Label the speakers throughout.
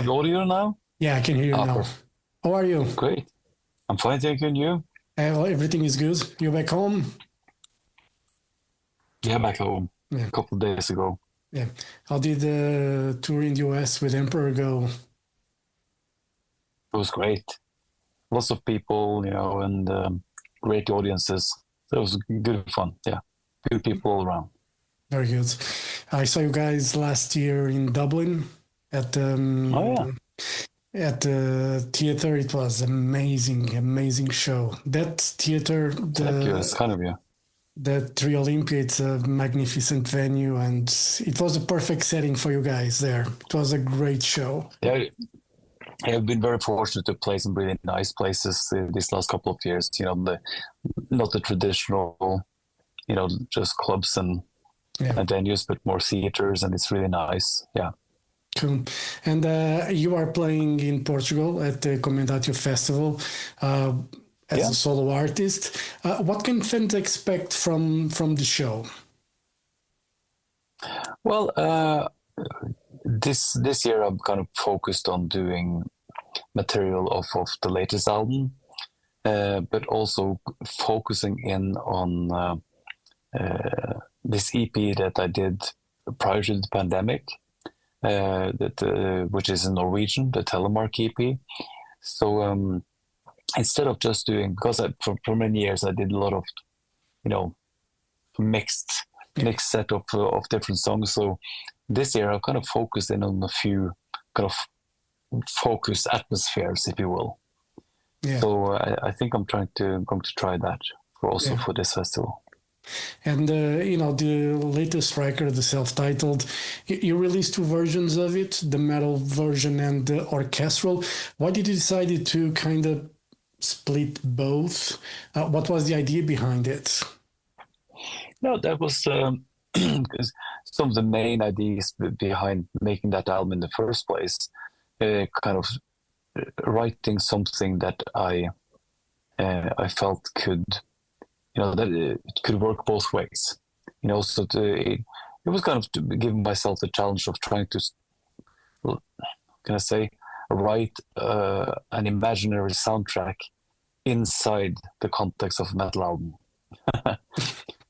Speaker 1: have audio now?
Speaker 2: Yeah, I can hear you now.
Speaker 1: Perfect.
Speaker 2: How are you?
Speaker 1: Great. I'm fine, thank you. And you?
Speaker 2: Well, everything is good. You back home?
Speaker 1: Yeah, back home
Speaker 2: Yeah.
Speaker 1: a couple of days ago.
Speaker 2: Yeah. How did the tour in the US with Emperor go?
Speaker 1: It was great. Lots of people, and great audiences. So it was good fun. Yeah, good people all around.
Speaker 2: Very good. I saw you guys last year in Dublin at
Speaker 1: Oh yeah.
Speaker 2: at the theater. It was amazing show. That theater,
Speaker 1: Thank you. It's kind of you.
Speaker 2: the Tri Olympia, it's a magnificent venue, and it was a perfect setting for you guys there. It was a great show.
Speaker 1: Yeah, I've been very fortunate to play some really nice places these last couple of years. Not the traditional, just clubs and venues, but more theaters, and it's really nice. Yeah.
Speaker 2: Cool. And you are playing in Portugal at the Comendatio Festival as a solo artist. What can fans expect from the show?
Speaker 1: Well, this year I'm kind of focused on doing material of the latest album, but also focusing in on this EP that I did prior to the pandemic, which is in Norwegian, the Telemark EP. So instead of just doing, because for many years I did a lot of, mixed set of different songs. So this year I've kind of focused in on a few kind of focused atmospheres, if you will. Yeah. So I think I'm going to try that for this festival.
Speaker 2: And the latest record, the self-titled, you released two versions of it, the metal version and the orchestral. Why did you decide to kind of split both? What was the idea behind it?
Speaker 1: No, that was some of the main ideas behind making that album in the first place. Kind of writing something that I felt could, that it could work both ways. So it was kind of giving myself the challenge of trying to, can I say, write an imaginary soundtrack inside the context of a metal album.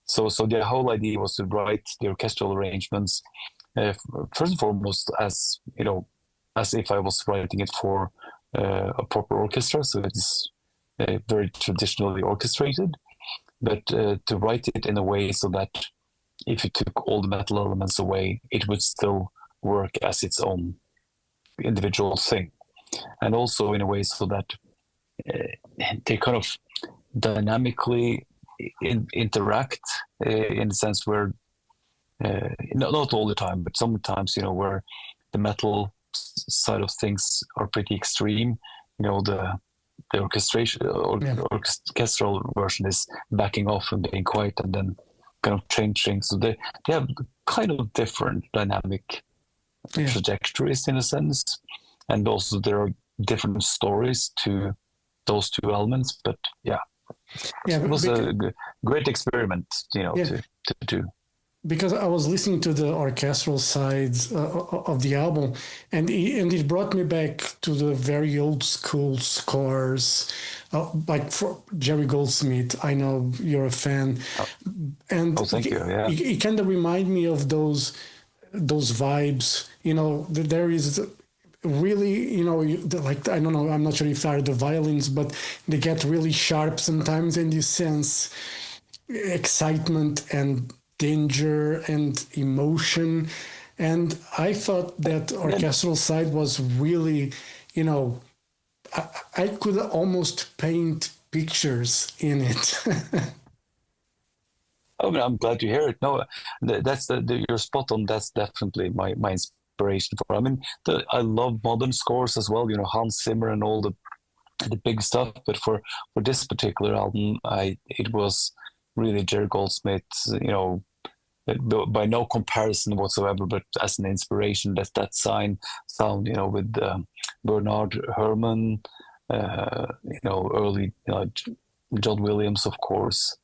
Speaker 1: So the whole idea was to write the orchestral arrangements first and foremost as if I was writing it for a proper orchestra, so it's very traditionally orchestrated, but to write it in a way so that if you took all the metal elements away, it would still work as its own individual thing, and also in a way so that they kind of dynamically interact in the sense where not all the time, but sometimes where the metal side of things are pretty extreme. The orchestration or orchestral version is backing off and being quiet and then kind of changing. So they have kind of different dynamic trajectories in a sense, and also there are different stories to those two elements. But it was a great experiment, to do.
Speaker 2: Because I was listening to the orchestral sides of the album, and it brought me back to the very old school scores, like for Jerry Goldsmith. I know you're a fan, and
Speaker 1: thank you. Yeah,
Speaker 2: it kind of remind me of those vibes. There is really, like, I don't know, I'm not sure if they are the violins, but they get really sharp sometimes, and you sense excitement and danger and emotion. And I thought that orchestral side was really, I could almost paint pictures in it.
Speaker 1: I'm glad to hear it. No, that's you're spot on. That's definitely my inspiration for. I mean, I love modern scores as well. Hans Zimmer and all the big stuff. But for this particular album, it was really Jerry Goldsmith. By no comparison whatsoever, but as an inspiration, that sound, with Bernard Herrmann, early, John Williams, of course,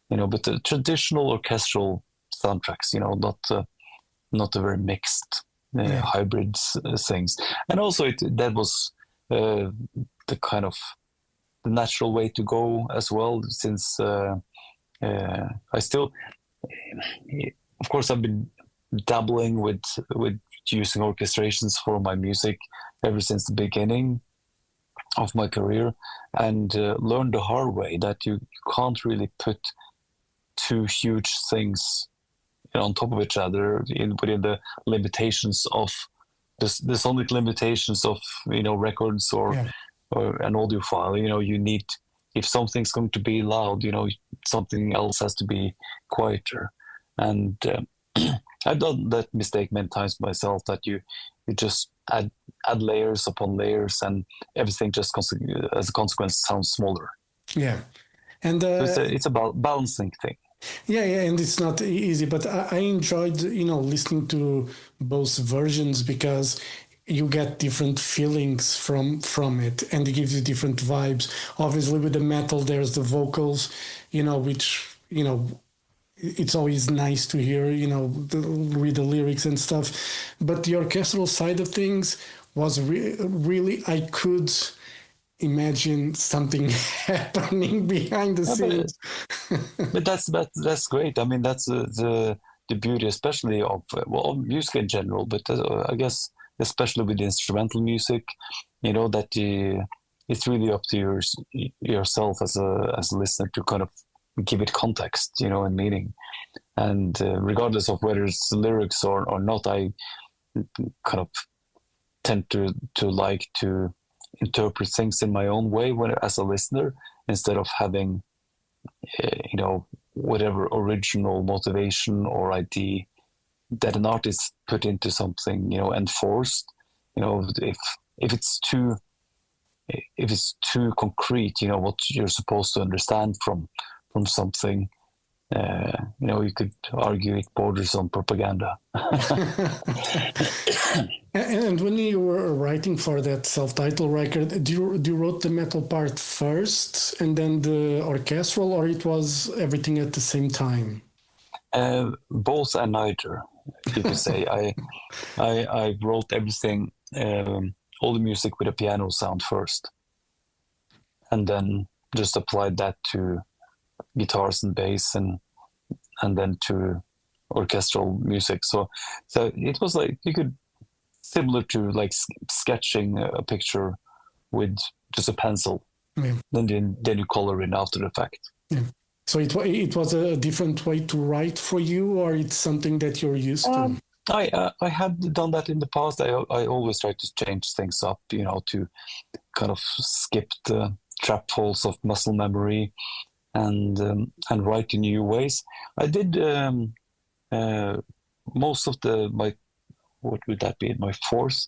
Speaker 1: but the traditional orchestral soundtracks, not a very mixed
Speaker 2: Yeah.
Speaker 1: hybrid things. And also that was the kind of the natural way to go as well, since I still, of course, I've been dabbling with using orchestrations for my music ever since the beginning of my career, and learned the hard way that you can't really put two huge things on top of each other within the limitations of the sonic limitations of records or an audio file. You need, if something's going to be loud, something else has to be quieter. And I've done that mistake many times myself, that you just add layers upon layers, and everything just as a consequence sounds smaller.
Speaker 2: Yeah. And
Speaker 1: So it's a balancing thing.
Speaker 2: Yeah, and it's not easy, but I enjoyed, listening to both versions, because you get different feelings from it, and it gives you different vibes. Obviously, with the metal, there's the vocals, which it's always nice to hear, read the lyrics and stuff. But the orchestral side of things was really, I could imagine something happening behind the scenes.
Speaker 1: But that's great. I mean, that's the beauty, especially of music in general. But I guess especially with instrumental music, that it's really up to yourself as a listener to kind of give it context, and meaning. And regardless of whether it's lyrics or not, I kind of tend to like to interpret things in my own way as a listener, instead of having whatever original motivation or idea that an artist put into something, enforced. If it's too concrete, what you're supposed to understand from something, you could argue it borders on propaganda.
Speaker 2: And when you were writing for that self-titled record, do you wrote the metal part first and then the orchestral, or it was everything at the same time?
Speaker 1: Both and neither, you could say. I wrote everything, all the music with a piano sound first, and then just applied that to guitars and bass, and then to orchestral music. So it was like similar to like sketching a picture with just a pencil.
Speaker 2: Yeah.
Speaker 1: Then you color in after the fact.
Speaker 2: Yeah. So it was a different way to write for you, or it's something that you're used to?
Speaker 1: I had done that in the past. I always try to change things up, to kind of skip the trap holes of muscle memory, and write in new ways. I did most of my, what would that be, my fourth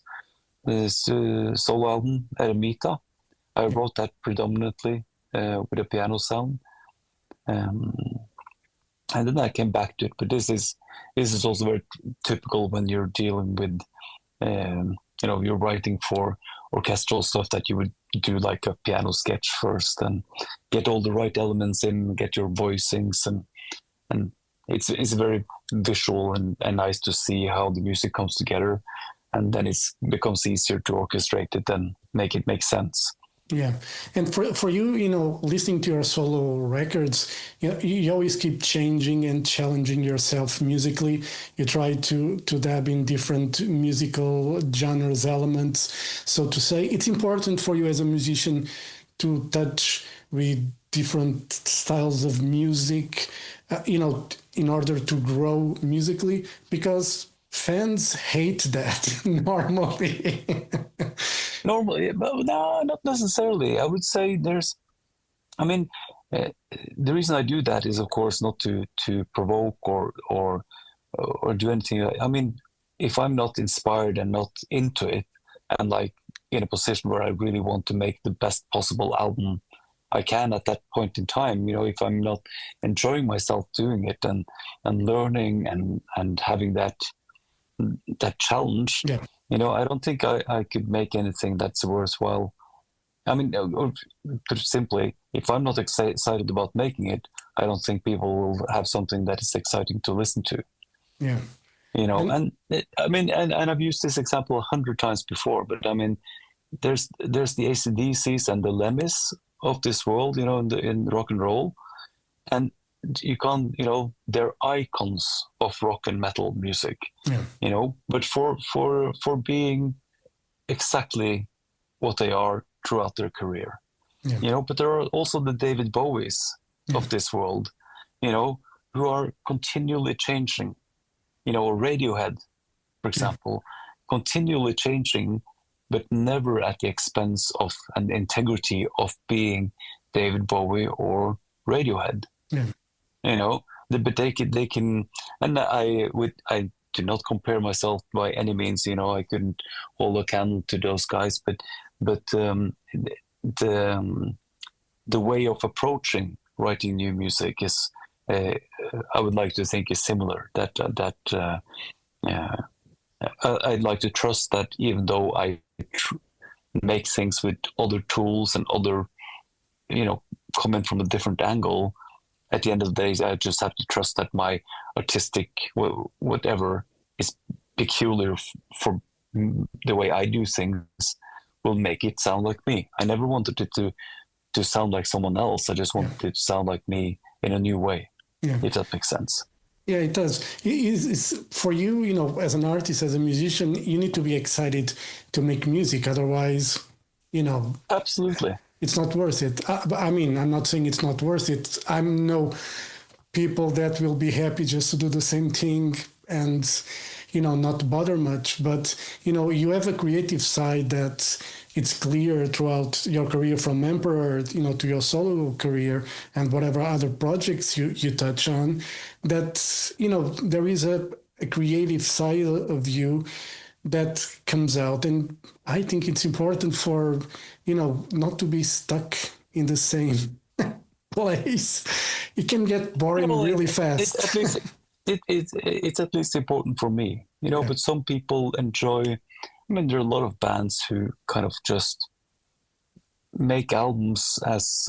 Speaker 1: solo album, Eremita. I wrote that predominantly with a piano sound, and then I came back to it. But this is also very typical when you're dealing with you're writing for orchestral stuff, that you would do like a piano sketch first and get all the right elements in, get your voicings, and it's very visual and nice to see how the music comes together, and then it becomes easier to orchestrate it and make it make sense.
Speaker 2: Yeah, and for you, listening to your solo records, you always keep changing and challenging yourself musically. You try to dab in different musical genres, elements, so to say. It's important for you as a musician to touch with different styles of music, in order to grow musically, because fans hate that normally.
Speaker 1: Normally, but no, not necessarily. I would say the reason I do that is, of course, not to provoke or do anything. I mean, if I'm not inspired and not into it, and like in a position where I really want to make the best possible album I can at that point in time, if I'm not enjoying myself doing it and learning and having that challenge,
Speaker 2: Yeah.
Speaker 1: I don't think I could make anything that's worthwhile. I mean, or put it simply, if I'm not excited about making it, I don't think people will have something that is exciting to listen to.
Speaker 2: Yeah. And
Speaker 1: I mean, and I've used this example 100 times before, but I mean, there's the AC/DCs and the Lemmys of this world, in rock and roll, and you can't, they're icons of rock and metal music,
Speaker 2: yeah,
Speaker 1: but for being exactly what they are throughout their career,
Speaker 2: yeah,
Speaker 1: but there are also the David Bowies
Speaker 2: yeah,
Speaker 1: of this world, who are continually changing, or Radiohead, for
Speaker 2: yeah,
Speaker 1: example, continually changing, but never at the expense of an integrity of being David Bowie or Radiohead.
Speaker 2: yeah,
Speaker 1: But they can, and I do not compare myself by any means. I couldn't hold a candle to those guys, but the the way of approaching writing new music is, I would like to think, is similar. I'd like to trust that even though I make things with other tools and other, coming from a different angle, at the end of the day, I just have to trust that my artistic whatever is peculiar for the way I do things will make it sound like me. I never wanted it to sound like someone else. I just wanted it to sound like me in a new way,
Speaker 2: yeah.
Speaker 1: if that makes sense.
Speaker 2: Yeah, it does. It's for you, as an artist, as a musician, you need to be excited to make music. Otherwise, you know,
Speaker 1: Absolutely.
Speaker 2: it's not worth it. I mean, I'm not saying it's not worth it. I know people that will be happy just to do the same thing and, not bother much. But, you have a creative side that it's clear throughout your career from Emperor, to your solo career and whatever other projects you touch on, that, there is a creative side of you that comes out. And I think it's important for, not to be stuck in the same place. It can get boring
Speaker 1: Well,
Speaker 2: really
Speaker 1: it's at
Speaker 2: fast.
Speaker 1: least it's at least important for me,
Speaker 2: Yeah,
Speaker 1: But some people enjoy. I mean, there are a lot of bands who kind of just make albums as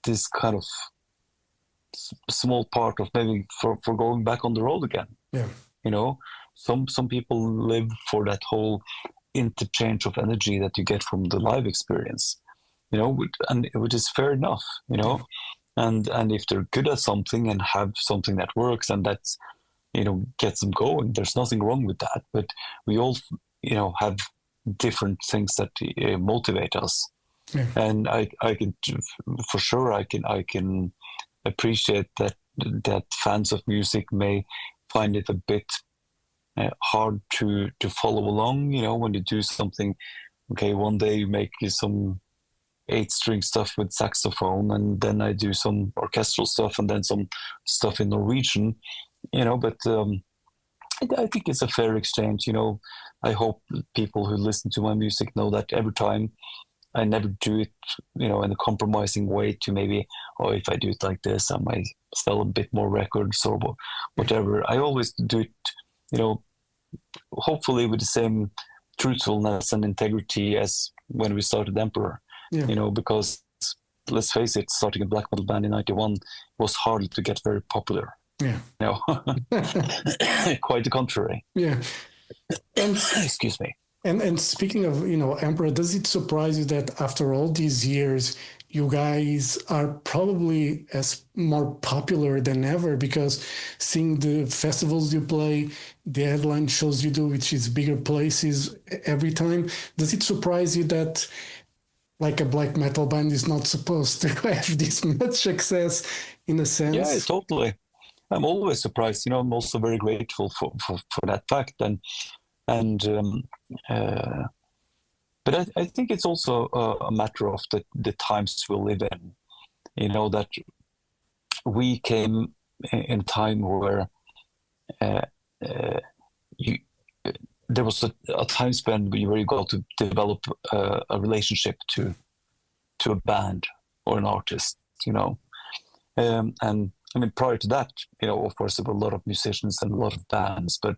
Speaker 1: this kind of small part of maybe for going back on the road again.
Speaker 2: yeah,
Speaker 1: You know, some people live for that whole interchange of energy that you get from the live experience. And which is fair enough.
Speaker 2: yeah,
Speaker 1: And if they're good at something and have something that works and that's gets them going, there's nothing wrong with that. But we all have different things that motivate us.
Speaker 2: yeah,
Speaker 1: And I can, for sure, I can appreciate that fans of music may find it a bit hard to follow along. When you do something, okay, one day you make some 8-string stuff with saxophone, and then I do some orchestral stuff, and then some stuff in Norwegian. But I think it's a fair exchange. I hope people who listen to my music know that every time I never do it, in a compromising way to maybe, oh, if I do it like this, I might sell a bit more records or whatever. I always do it, hopefully with the same truthfulness and integrity as when we started Emperor,
Speaker 2: yeah,
Speaker 1: because let's face it, starting a black metal band in 91 was hard to get very popular.
Speaker 2: yeah.
Speaker 1: Quite the contrary.
Speaker 2: Yeah. And
Speaker 1: Excuse me.
Speaker 2: and speaking of, Emperor, does it surprise you that after all these years, you guys are probably as more popular than ever? Because seeing the festivals you play, the headline shows you do, which is bigger places every time, does it surprise you that like a black metal band is not supposed to have this much success in a
Speaker 1: Yeah,
Speaker 2: sense?
Speaker 1: totally. I'm always surprised. I'm also very grateful for that fact. And but I think it's also a matter of the times we live in. That we came in a time where uh, uh, you there was a time span where you got to develop a relationship to a band or an artist. And I mean, prior to that, of course, there were a lot of musicians and a lot of bands, but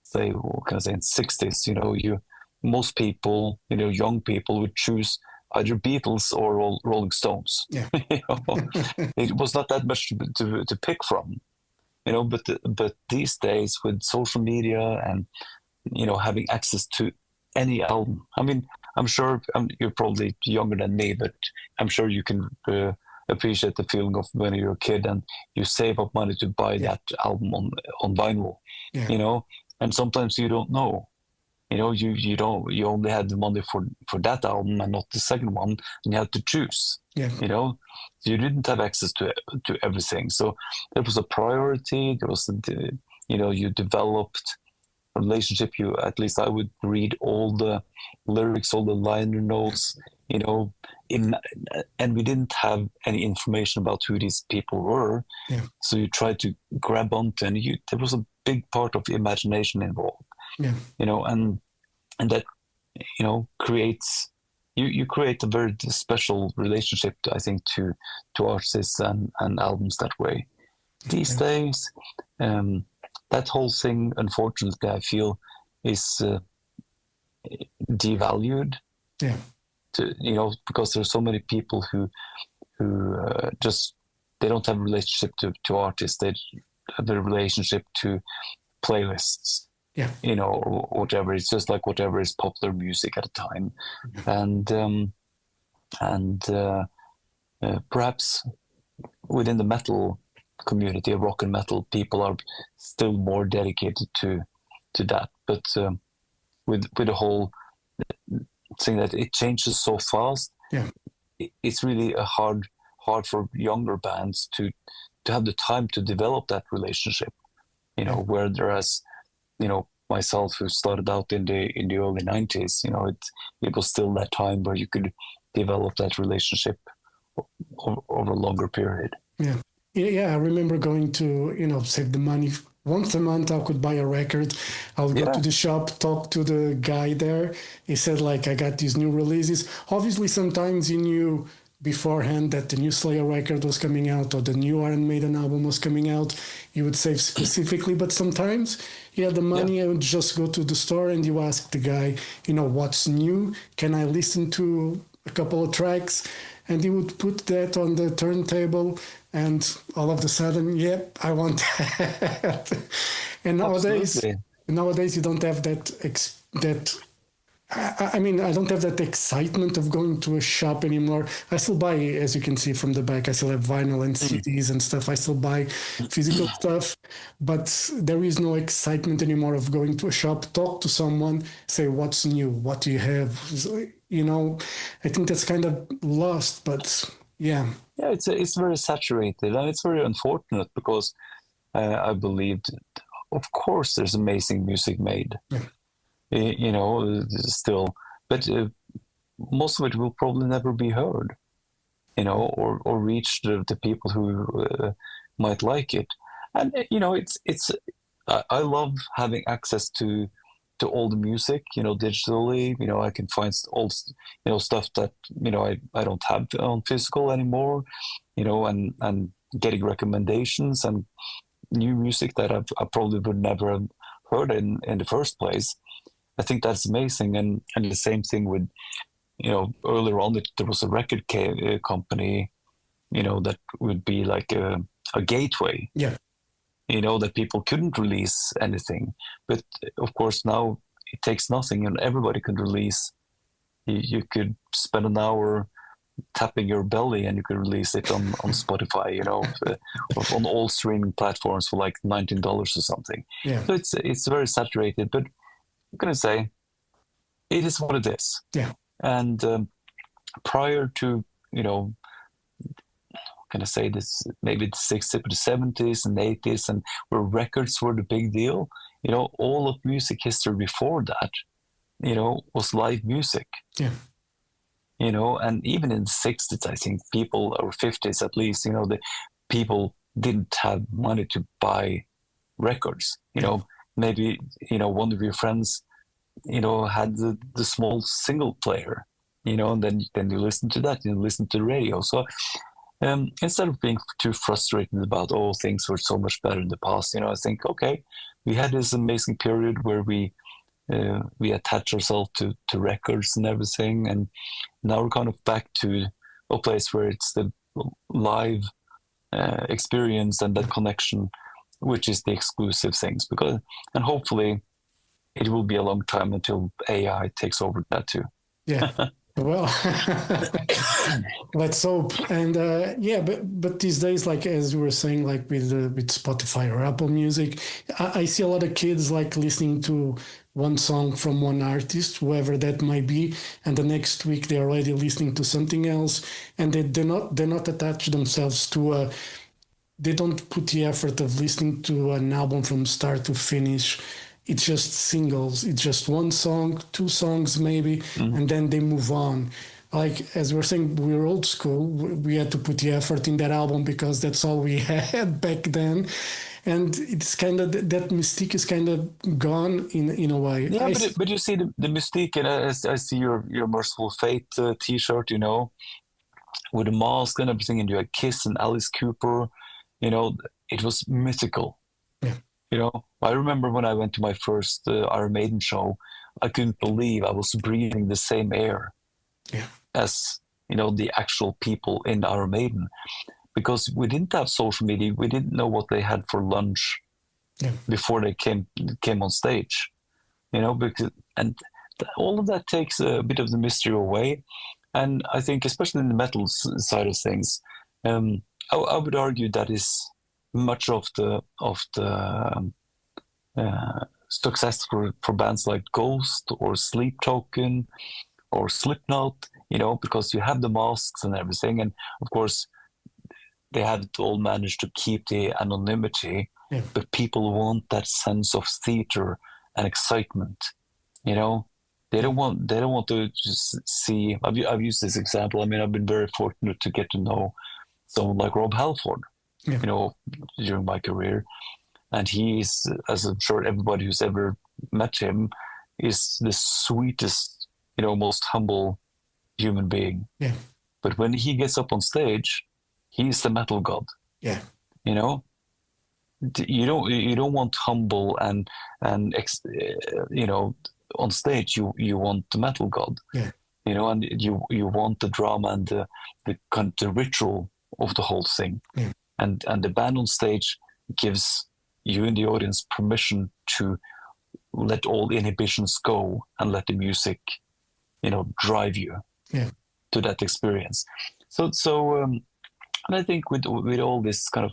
Speaker 1: say, what can I say, in '60s, most people, young people would choose either Beatles or Rolling Stones.
Speaker 2: Yeah.
Speaker 1: It was not that much to pick from. but these days with social media and having access to any album. I mean, I'm sure you're probably younger than me, but I'm sure you can appreciate the feeling of when you're a kid and you save up money to buy that album on vinyl, and sometimes you don't know. You only had the money for that album and not the second one, and you had to choose. So you didn't have access to everything. So there was a priority. There was you developed a relationship. At least I would read all the lyrics, all the liner notes. And we didn't have any information about who these people were. So you tried to grab onto, and there was a big part of imagination involved. And that creates you create a very special relationship, I think, to artists and albums that way. These days, that whole thing, unfortunately, I feel is devalued. Because there's so many people who just they don't have a relationship to artists. They have a relationship to playlists. Or whatever. It's just like whatever is popular music at a time, and perhaps within the metal community, rock and metal, people are still more dedicated to that. But with the whole thing that it changes so fast, it's really hard for younger bands to have the time to develop that relationship. Whereas myself, who started out in the early 90s, it was still that time where you could develop that relationship over a longer period.
Speaker 2: I remember going to save the money. Once a month I could buy a record. I'll go to the shop, talk to the guy there. He said, like, I got these new releases. Obviously sometimes you knew beforehand that the new Slayer record was coming out or the new Iron Maiden album was coming out. You would save specifically, but sometimes you had the money and would just go to the store and you ask the guy, what's new? Can I listen to a couple of tracks? And he would put that on the turntable, and all of a sudden, I want that. And nowadays you don't have that. I mean, I don't have that excitement of going to a shop anymore. I still buy, as you can see from the back, I still have vinyl and CDs and stuff. I still buy physical stuff, but there is no excitement anymore of going to a shop, talk to someone, say, what's new? What do you have? I think that's kind of lost, but
Speaker 1: it's very saturated, and it's very unfortunate because I believed, of course, there's amazing music made. Still, but most of it will probably never be heard, or reach the people who might like it. And I love having access to all the music, digitally. I can find all stuff that I don't have on physical anymore, and getting recommendations and new music that I probably would never have heard in the first place. I think that's amazing, and the same thing with, earlier on there was a record company, that would be like a gateway, that people couldn't release anything, but of course now it takes nothing, and everybody could release. You could spend an hour tapping your belly, and you could release it on Spotify, on all streaming platforms for like $19 or something. So it's very saturated, but I'm going to say it is what it is. And prior to, can I say this, maybe the 60s, the 70s and 80s, and where records were the big deal, all of music history before that, was live music. And even in the 60s, I think people, or 50s at least, the people didn't have money to buy records. Maybe, one of your friends, had the small single player, and then you listen to that, you listen to the radio. So instead of being too frustrated about, things were so much better in the past, I think, okay, we had this amazing period where we attach ourselves to records and everything, and now we're kind of back to a place where it's the live experience and that connection which is the exclusive things, because, and hopefully it will be a long time until AI takes over that too.
Speaker 2: Yeah. Well, let's hope. And yeah, but these days, like as you were saying, like with Spotify or Apple Music, I see a lot of kids like listening to one song from one artist, whoever that might be, and the next week they're already listening to something else, and they're not attached themselves to a. They don't put the effort of listening to an album from start to finish. It's just singles. It's just one song, two songs maybe, and then they move on. Like as we were saying, we were old school. We had to put the effort in that album because that's all we had back then, and it's kind of that mystique is kind of gone in a way.
Speaker 1: Yeah, but you see the mystique, and I see your Merciful Fate T-shirt, with a mask and everything, and you had Kiss and Alice Cooper. It was mythical.
Speaker 2: Yeah.
Speaker 1: I remember when I went to my first Iron Maiden show, I couldn't believe I was breathing the same air as the actual people in Iron Maiden, because we didn't have social media. We didn't know what they had for lunch before they came on stage. Because all of that takes a bit of the mystery away, and I think especially in the metal side of things. I would argue that is much of the success for bands like Ghost or Sleep Token or Slipknot, because you have the masks and everything, and of course they have all managed to keep the anonymity, but people want that sense of theater and excitement. They don't want to just see. I've used this example. I mean, I've been very fortunate to get to know someone like Rob Halford, during my career. And he is, as I'm sure everybody who's ever met him, is the sweetest, most humble human being.
Speaker 2: Yeah.
Speaker 1: But when he gets up on stage, he's the metal god.
Speaker 2: Yeah.
Speaker 1: You don't want humble and on stage you want the metal god.
Speaker 2: Yeah.
Speaker 1: And you want the drama and the ritual of the whole thing.
Speaker 2: Yeah.
Speaker 1: And the band on stage gives you in the audience permission to let all inhibitions go and let the music, drive you to that experience. So and I think with all this kind of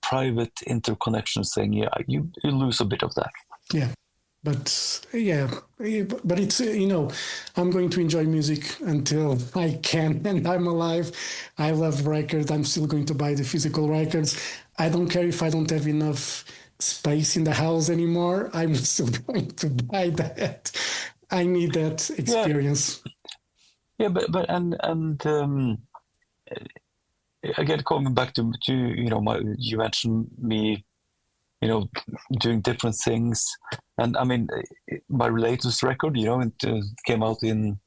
Speaker 1: private interconnection thing, you lose a bit of that.
Speaker 2: Yeah. But it's, I'm going to enjoy music until I can and I'm alive. I love records. I'm still going to buy the physical records. I don't care if I don't have enough space in the house anymore. I'm still going to buy that. I need that experience.
Speaker 1: Yeah, but again, coming back to you mentioned me, doing different things. And I mean, my latest record, it came out in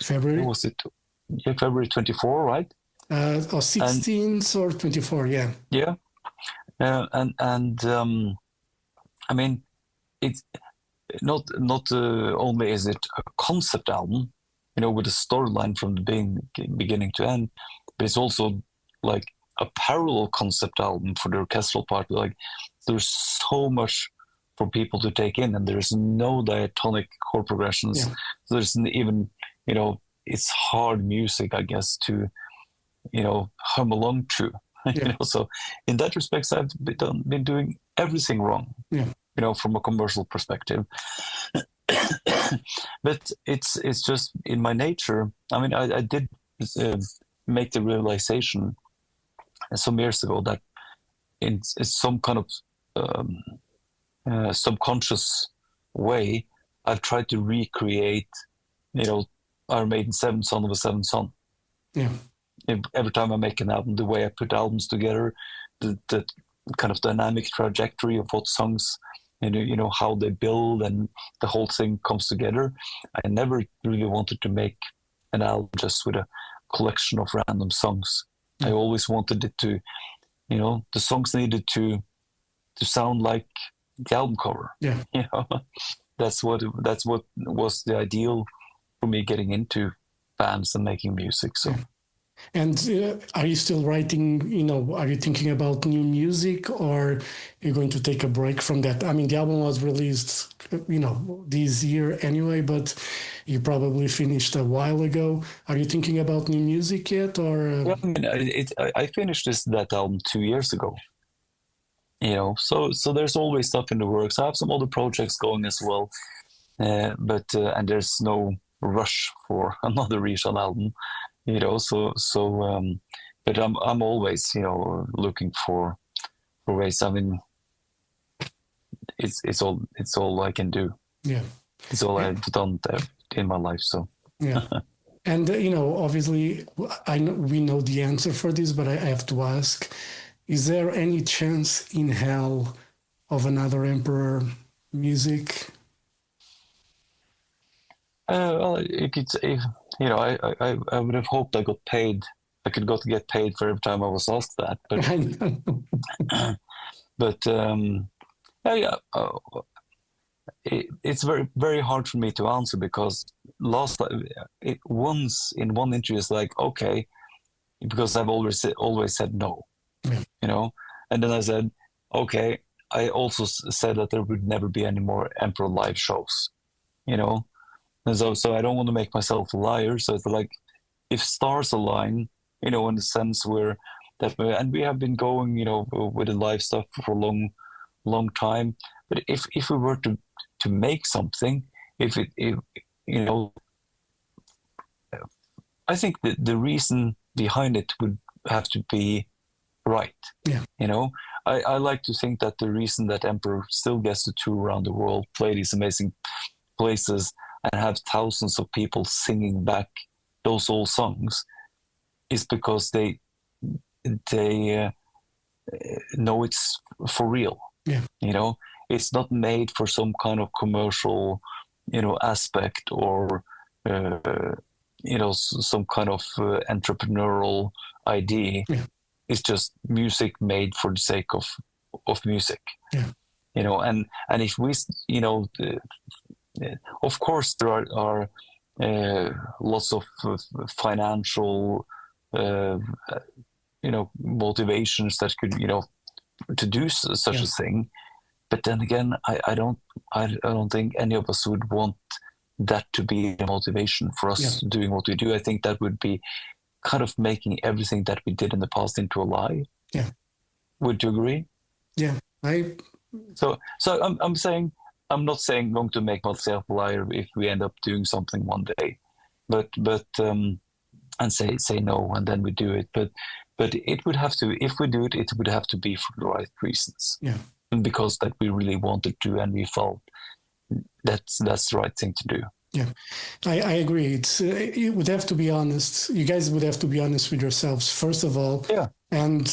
Speaker 2: February.
Speaker 1: Was it? Yeah, February 24, right?
Speaker 2: Or 16th or 24, yeah.
Speaker 1: Yeah, I mean, it's not only is it a concept album, with a storyline from the beginning to end, but it's also like a parallel concept album for the orchestral part. Like, there's so much for people to take in, and there's no diatonic chord progressions.
Speaker 2: Yeah.
Speaker 1: There's even, it's hard music, I guess, to, hum along to.
Speaker 2: Yeah.
Speaker 1: So in that respect, I've been doing everything wrong.
Speaker 2: Yeah.
Speaker 1: From a commercial perspective. But it's just in my nature. I mean, I did make the realization some years ago that in some kind of subconscious way, I've tried to recreate, Iron Maiden Seventh Son of a Seventh Son.
Speaker 2: Yeah.
Speaker 1: Every time I make an album, the way I put albums together, the kind of dynamic trajectory of what songs, how they build and the whole thing comes together. I never really wanted to make an album just with a collection of random songs. I always wanted it to, the songs needed to sound like the album cover.
Speaker 2: Yeah.
Speaker 1: That's what was the ideal for me getting into bands and making music. So
Speaker 2: And are you still writing, are you thinking about new music, or you're going to take a break from that? I mean, the album was released, this year anyway, but you probably finished a while ago. Are you thinking about new music yet, or?
Speaker 1: Yeah, I mean, I finished that album 2 years ago. So there's always stuff in the works. I have some other projects going as well, but and there's no rush for another Ihsahn album. But I'm always looking for ways. I mean, it's all I can do.
Speaker 2: Yeah,
Speaker 1: It's all I've done in my life. So
Speaker 2: yeah. And obviously, we know the answer for this, but I have to ask: is there any chance in hell of another Emperor music?
Speaker 1: Well, I would have hoped I got paid. I could get paid for every time I was asked that, but yeah, it's very very hard for me to answer, because once in one interview it's like, okay, because I've always said no, and then I said, okay, I also said that there would never be any more Emperor live shows, and so I don't want to make myself a liar. So it's like, if stars align, in the sense where and we have been going, with the live stuff for a long time. But if we were to make something, if I think that the reason behind it would have to be right.
Speaker 2: Yeah.
Speaker 1: I like to think that the reason that Emperor still gets to tour around the world, play these amazing places, and have thousands of people singing back those old songs, is because they know it's for real.
Speaker 2: Yeah.
Speaker 1: It's not made for some kind of commercial, aspect, or some kind of entrepreneurial idea.
Speaker 2: Yeah.
Speaker 1: It's just music made for the sake of music.
Speaker 2: Yeah.
Speaker 1: And if we, of course there are lots of financial motivations that could to do such a thing, but then again, I don't think any of us would want that to be a motivation for us doing what we do. I think that would be kind of making everything that we did in the past into a lie.
Speaker 2: Yeah.
Speaker 1: Would you agree?
Speaker 2: Yeah.
Speaker 1: So I'm saying, I'm not saying going to make myself a liar if we end up doing something one day, but and say no, and then we do it. But it would have to, if we do it, it would have to be for the right reasons.
Speaker 2: Yeah.
Speaker 1: And because that we really wanted to, and we felt that's the right thing to do.
Speaker 2: Yeah, I agree. It would have to be honest. You guys would have to be honest with yourselves, first of all.
Speaker 1: Yeah.
Speaker 2: And,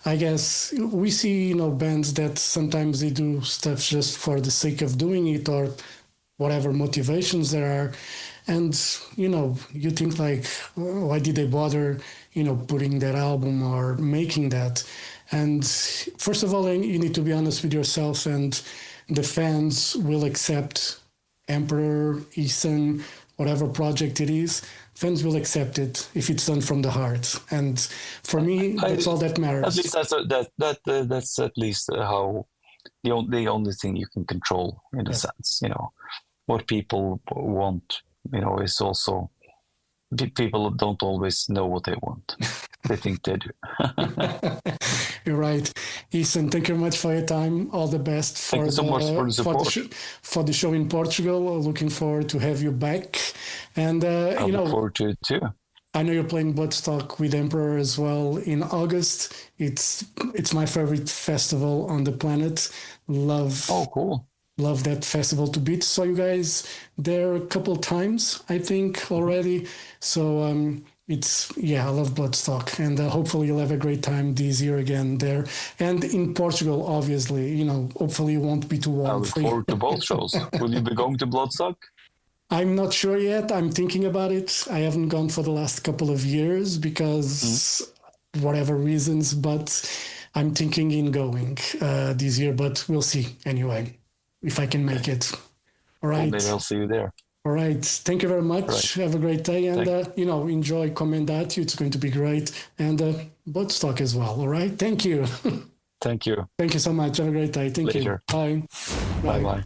Speaker 2: I guess we see, bands that sometimes they do stuff just for the sake of doing it, or whatever motivations there are. And, you think like, why did they bother, putting that album or making that? And first of all, you need to be honest with yourself, and the fans will accept Emperor, Ihsahn, whatever project it is. Fans will accept it if it's done from the heart, and for me, that's all that matters.
Speaker 1: At least that's at least how the only thing you can control, in a sense. What people want, is also, people don't always know what they want. They think they do.
Speaker 2: You're right. Ihsahn, thank you very much for your time. All the best for
Speaker 1: Thank you so much for the support.
Speaker 2: For the show in Portugal. Looking forward to have you back. And
Speaker 1: I look forward to it too.
Speaker 2: I know you're playing Bloodstock with Emperor as well in August. It's my favorite festival on the planet.
Speaker 1: Oh, cool.
Speaker 2: Love that festival to beat. Saw you guys there a couple times, I think, already. So I love Bloodstock, and hopefully you'll have a great time this year again there. And in Portugal, obviously, hopefully it won't be too warm.
Speaker 1: I look forward to both shows. Will you be going to Bloodstock?
Speaker 2: I'm not sure yet. I'm thinking about it. I haven't gone for the last couple of years because whatever reasons, but I'm thinking in going this year, but we'll see anyway, if I can make it. All right.
Speaker 1: Well, maybe I'll see you there.
Speaker 2: All right. Thank you very much.
Speaker 1: Right.
Speaker 2: Have a great day, and enjoy Comendatio. It's going to be great, and Botas as well. All right. Thank you.
Speaker 1: Thank you.
Speaker 2: Thank you so much. Have a great day. Thank
Speaker 1: Later.
Speaker 2: you. Bye.
Speaker 1: Bye bye.